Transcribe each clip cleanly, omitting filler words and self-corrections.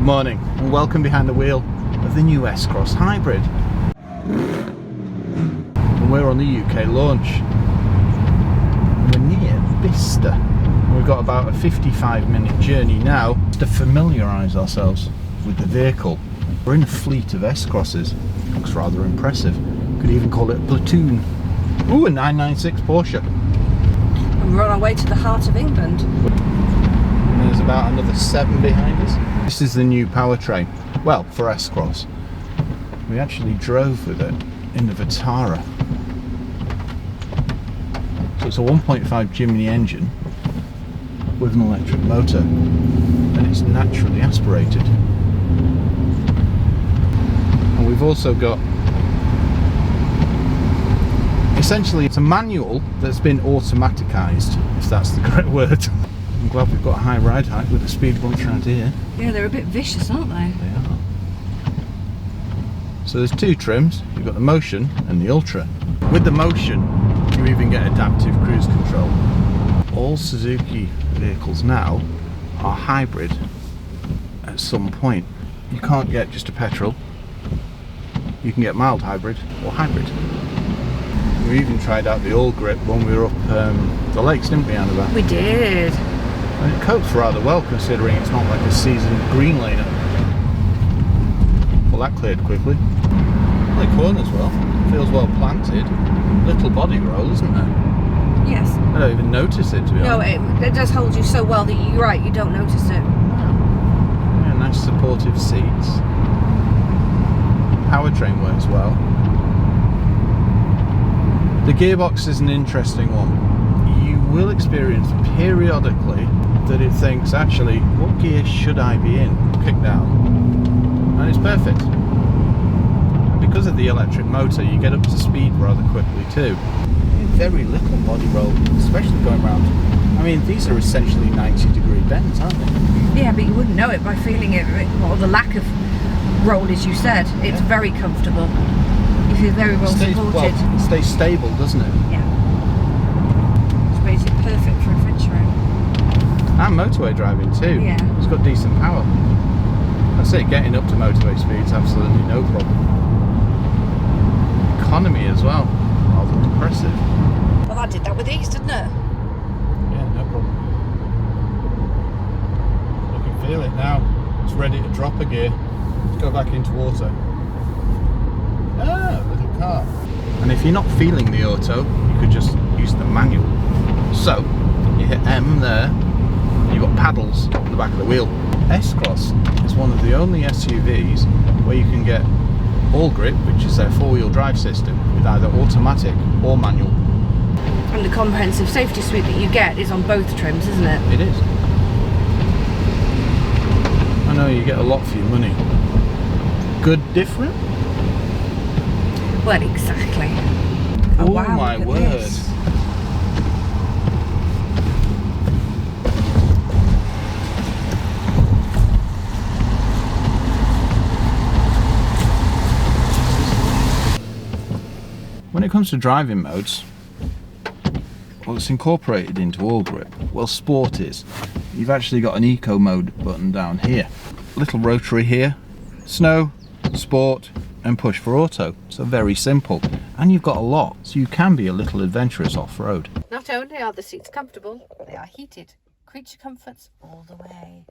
morning and welcome behind the wheel of the new S-Cross Hybrid. And we're on the UK launch. And we're near Bicester. We've got about a 55-minute journey now to familiarise ourselves with the vehicle. We're in a fleet of S-Crosses. Looks rather impressive. Could even call it a platoon. Ooh, a 996 Porsche. And we're on our way to the heart of England. And there's about another 7 behind us. This is the new powertrain. Well, for S-Cross. We actually drove with it in the Vitara. So it's a 1.5 Jimny engine with an electric motor, and it's naturally aspirated. And we've also got, essentially it's a manual that's been automaticized, if that's the correct word. I'm glad we've got a high ride height with the speed bumps around here. Yeah, they're a bit vicious, aren't they? They are. So there's 2 trims. You've got the Motion and the Ultra. With the Motion, you even get adaptive cruise control. All Suzuki vehicles now are hybrid at some point. You can't get just a petrol. You can get mild hybrid or hybrid. We even tried out the all grip when we were up the lakes, didn't we, Annabelle? We did. And it copes rather well considering it's not like a seasoned green laner. Well, that cleared quickly. The corners well. Feels well planted. Little body roll, isn't there? Yes. I don't even notice it, to be honest. No, it does hold you so well that you're right, you don't notice it. Yeah, nice supportive seats. Powertrain works well. The gearbox is an interesting one. You will experience periodically that it thinks, actually, what gear should I be in? Kick down. And it's perfect. And because of the electric motor, you get up to speed rather quickly too. Very little body roll, especially going around. I mean, these are essentially 90-degree bends, aren't they? Yeah, but you wouldn't know it by feeling it, or the lack of roll, as you said. It's very comfortable. You feel very well supported. Well, it stays stable, doesn't it? Yeah. Which makes it perfect for adventuring. And motorway driving too. Yeah. It's got decent power. I'd say getting up to motorway speeds, absolutely no problem. Economy as well, rather impressive. Well, that did that with ease, didn't it? Yeah, no problem. I can feel it now. It's ready to drop a gear. Let's go back into auto. Ah, little car. And if you're not feeling the auto, you could just use the manual. So, you hit M there, and you've got paddles on the back of the wheel. S-Cross is one of the only SUVs where you can get all grip, which is their 4-wheel drive system, with either automatic or manual. And the comprehensive safety suite that you get is on both trims, isn't it? It is. I know you get a lot for your money. Good, different? Well, exactly. Oh, wow, my look at word. this. When it comes to driving modes, well, it's incorporated into all grip. Well, sport is. You've actually got an eco mode button down here. Little rotary here. Snow, sport, and push for auto. So very simple. And you've got a lot, so you can be a little adventurous off-road. Not only are the seats comfortable, they are heated. Creature comforts all the way.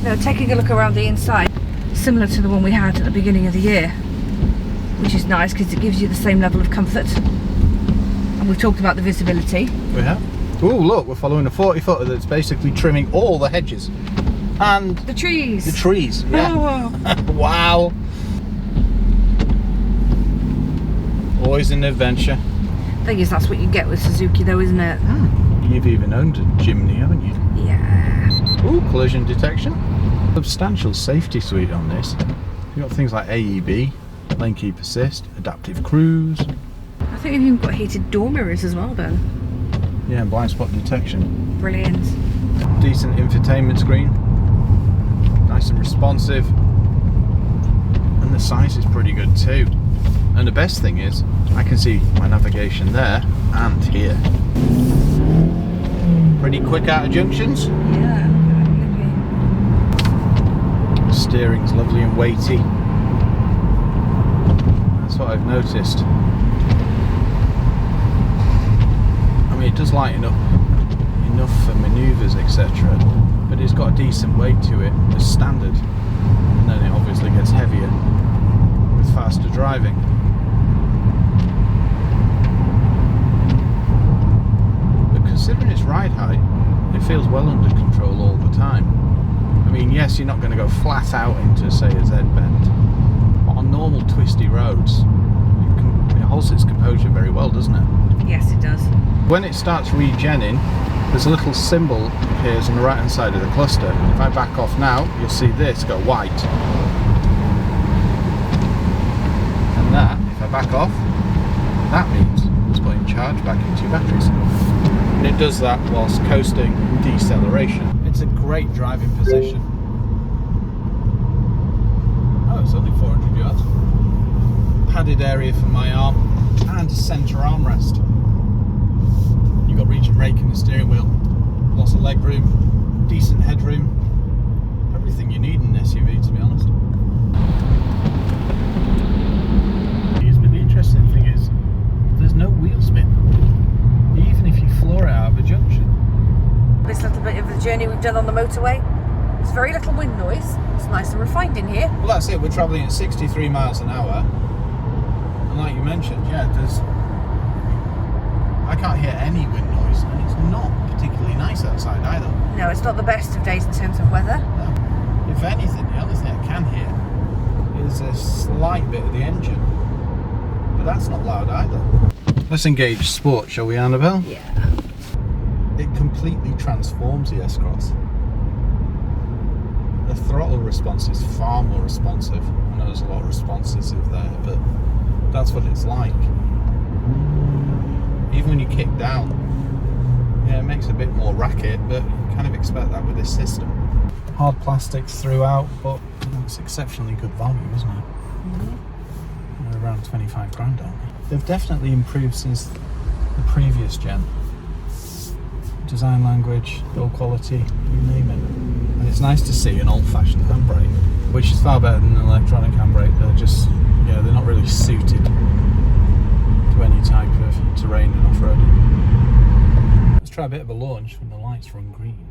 Now, taking a look around the inside, similar to the one we had at the beginning of the year, which is nice because it gives you the same level of comfort. And we've talked about the visibility. We have. Oh, look, we're following a 40-footer that's basically trimming all the hedges. And the trees. The trees, yeah. Oh. Wow. Always an adventure. Thing is, that's what you get with Suzuki though, isn't it? You've even owned a Jimny, haven't you? Yeah. Ooh, collision detection. Substantial safety suite on this. You've got things like AEB, lane keep assist, adaptive cruise. I think you've even got heated door mirrors as well, Ben. Yeah, and blind spot detection. Brilliant. Decent infotainment screen. Nice and responsive. And the size is pretty good too. And the best thing is, I can see my navigation there and here. Pretty quick out of junctions. Yeah, Steering's lovely and weighty. That's what I've noticed. I mean, it does lighten up enough for manoeuvres, etc. But it's got a decent weight to it as standard. And then it obviously gets heavier with faster driving. But considering its ride height, it feels well under control all the time. I mean, yes, you're not going to go flat out into, say, a Z-bend, but on normal twisty roads, it holds its composure very well, doesn't it? yes, it does. When it starts regenning, there's a little symbol appears on the right hand side of the cluster. If I back off now, you'll see this go white. And that, if I back off, that means it's putting charge back into your batteries. And it does that whilst coasting deceleration. It's a great driving position. Oh, it's only 400 yards. Padded area for my arm and a centre armrest. You've got reach and rake in the steering wheel, lots of leg room, decent headroom, everything you need in an SUV, to be honest. But the interesting thing is, there's no wheel spin, even if you floor it out of a junction. This little bit of the journey we've done on the motorway, there's very little wind noise. It's nice and refined in here. Well, that's it. We're travelling at 63 miles an hour, and like you mentioned, yeah, I can't hear any wind noise, and it's not particularly nice outside either. No, it's not the best of days in terms of weather. No. If anything, the only thing I can hear is a slight bit of the engine, but that's not loud either. Let's engage sport, shall we, Annabelle? Yeah. It completely transforms the S-Cross. The throttle response is far more responsive. I know there's a lot of responsive there, but that's what it's like. Even when you kick down, yeah, it makes a bit more racket, but you kind of expect that with this system. Hard plastics throughout, but it's exceptionally good value, isn't it? Mm-hmm. We're around 25 grand, aren't we? They've definitely improved since the previous gen. Design language, build quality, you name it. And it's nice to see an old-fashioned handbrake, which is far better than an electronic handbrake. They're just, yeah, they're not really suited to any type of terrain and off-roading. Let's try a bit of a launch when the lights run green.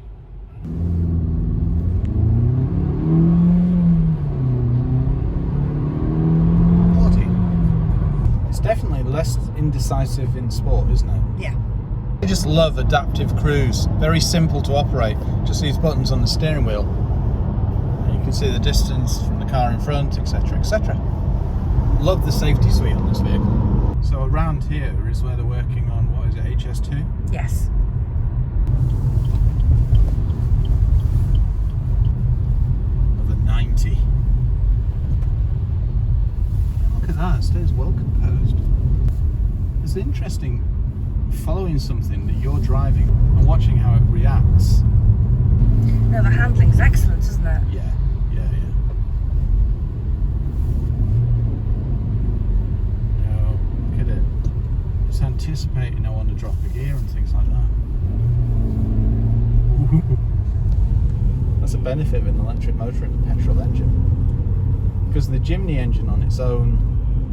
Naughty. It's definitely less indecisive in sport, isn't it? Yeah. I just love adaptive cruise. Very simple to operate. Just these buttons on the steering wheel. And you can see the distance from the car in front, etc, etc. Love the safety suite on this vehicle. So around here is where they're working on, what is it, HS2? Yes. Of a 90. Look at that, it stays well composed. It's interesting following something that you're driving and watching how it reacts. No, the handling's excellent, isn't it? Yeah. No, look at it. It's anticipating I want to drop a gear and things like that. That's a benefit of an electric motor and a petrol engine. Because the Jimny engine on its own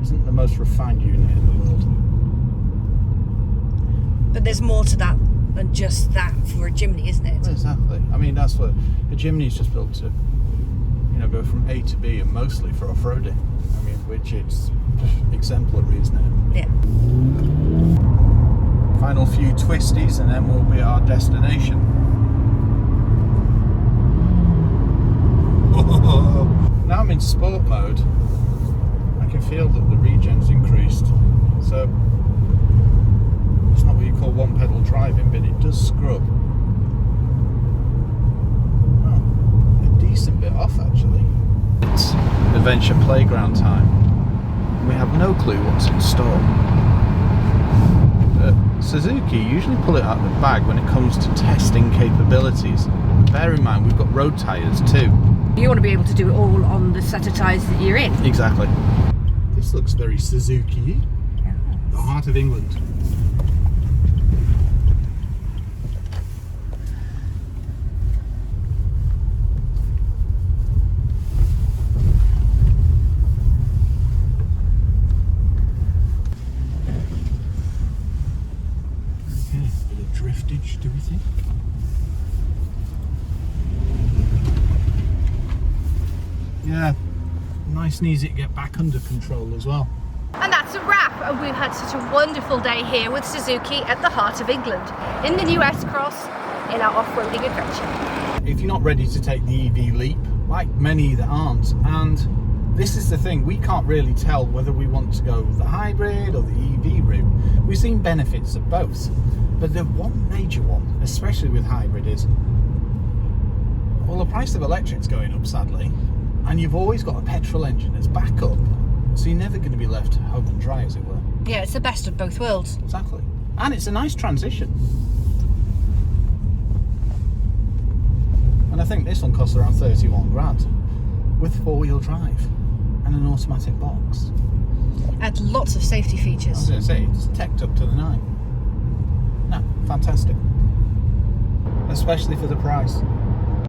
isn't the most refined unit in the world. But there's more to that than just that for a Jimny, isn't it? Well, exactly. I mean, that's what a Jimny is just built to, go from A to B, and mostly for off-roading. I mean, which it's exemplary, isn't it? Yeah. Final few twisties, and then we'll be at our destination. Now I'm in sport mode. I can feel that the regen's increased. So it's not what you call one pedal driving, but it does scrub. Oh, a decent bit off actually. It's adventure playground time. We have no clue what's in store. But Suzuki usually pull it out of the bag when it comes to testing capabilities. Bear in mind, we've got road tyres too. You want to be able to do it all on the set of tyres that you're in. Exactly. This looks very Suzuki. Yes. The heart of England. nice and easy to get back under control as well. And that's a wrap. And we've had such a wonderful day here with Suzuki at the heart of England, in the new S-Cross, in our off-roading adventure. If you're not ready to take the EV leap, like many that aren't, and this is the thing, we can't really tell whether we want to go the hybrid or the EV route. We've seen benefits of both, but the one major one, especially with hybrid, is, well, the price of electric's going up, sadly, and you've always got a petrol engine as backup, so you're never going to be left home and dry, as it were. Yeah, it's the best of both worlds. Exactly. And it's a nice transition. And I think this one costs around 31 grand with four-wheel drive and an automatic box. And lots of safety I was features. going to say, it's teched up to the 9. No, fantastic. Especially for the price.